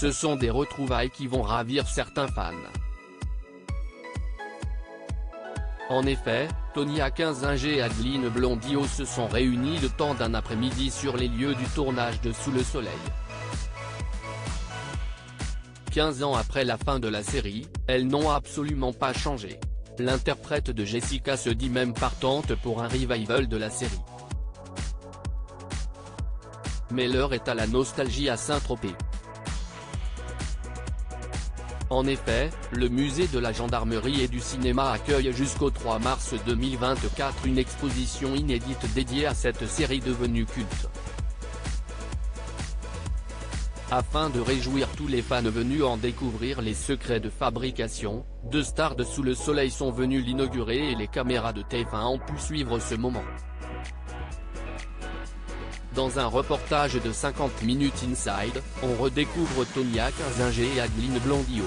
Ce sont des retrouvailles qui vont ravir certains fans. En effet, Tonya Kinzinger et Adeline Blondiot se sont réunis le temps d'un après-midi sur les lieux du tournage de Sous le soleil. 15 ans après la fin de la série, elles n'ont absolument pas changé. L'interprète de Jessica se dit même partante pour un revival de la série. Mais l'heure est à la nostalgie à Saint-Tropez. En effet, le musée de la gendarmerie et du cinéma accueille jusqu'au 3 mars 2024 une exposition inédite dédiée à cette série devenue culte. Afin de réjouir tous les fans venus en découvrir les secrets de fabrication, deux stars de Sous le soleil sont venues l'inaugurer et les caméras de TF1 ont pu suivre ce moment. Dans un reportage de 50 minutes Inside, on redécouvre Tonya Kinzinger et Adeline Blondiot.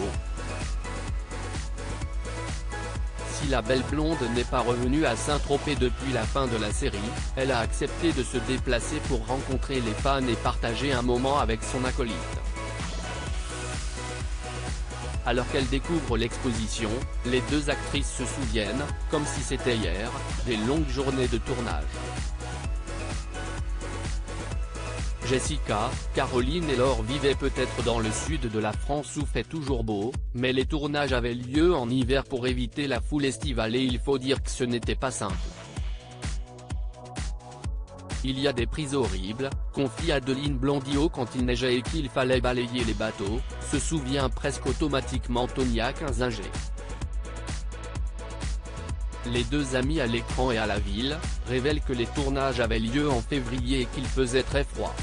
Si la belle blonde n'est pas revenue à Saint-Tropez depuis la fin de la série, elle a accepté de se déplacer pour rencontrer les fans et partager un moment avec son acolyte. Alors qu'elle découvre l'exposition, les deux actrices se souviennent, comme si c'était hier, des longues journées de tournage. Jessica, Caroline et Laure vivaient peut-être dans le sud de la France où fait toujours beau, mais les tournages avaient lieu en hiver pour éviter la foule estivale et il faut dire que ce n'était pas simple. Il y a des prises horribles, confie Adeline Blondiot quand il neigeait et qu'il fallait balayer les bateaux, se souvient presque automatiquement Tonya Kinzinger. Les deux amis à l'écran et à la ville, révèlent que les tournages avaient lieu en février et qu'il faisait très froid.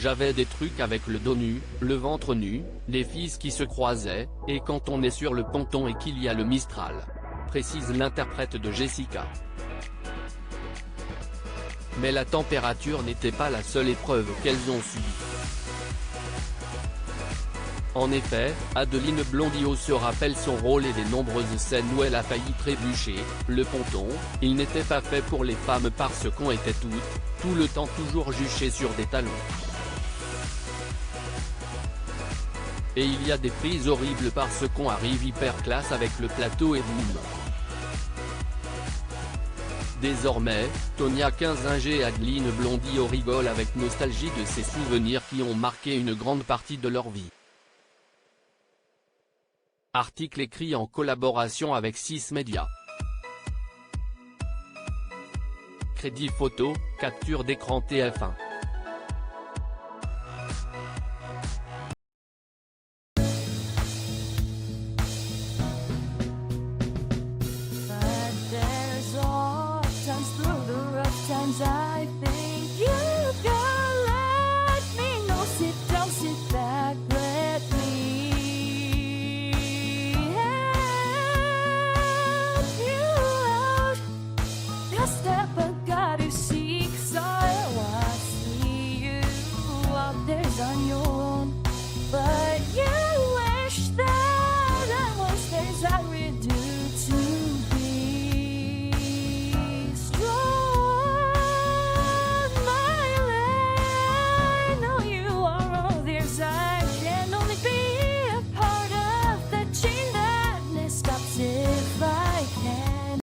J'avais des trucs avec le dos nu, le ventre nu, les filles qui se croisaient, et quand on est sur le ponton et qu'il y a le Mistral. Précise l'interprète de Jessica. Mais la température n'était pas la seule épreuve qu'elles ont subie. En effet, Adeline Blondiot se rappelle son rôle et des nombreuses scènes où elle a failli trébucher. Le ponton, il n'était pas fait pour les femmes parce qu'on était tout le temps toujours juchées sur des talons. Et il y a des prises horribles parce qu'on arrive hyper classe avec le plateau et boum. Désormais, Tonya Kinzinger et Adeline Blondiot rigolent avec nostalgie de ces souvenirs qui ont marqué une grande partie de leur vie. Article écrit en collaboration avec 6 Médias. Crédit photo, capture d'écran TF1.